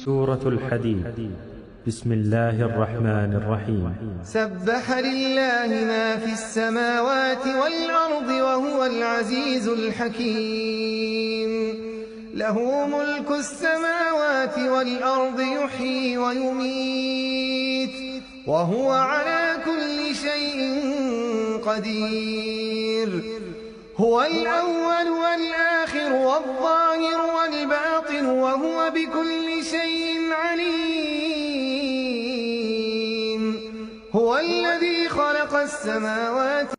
سورة الحديد. بسم الله الرحمن الرحيم. سبح لله ما في السماوات والأرض وهو العزيز الحكيم. له ملك السماوات والأرض يحيي ويميت وهو على كل شيء قدير. هو الأول والآخر والظاهر والباطن وهو بكل شيء عليم. هو الذي خلق السماوات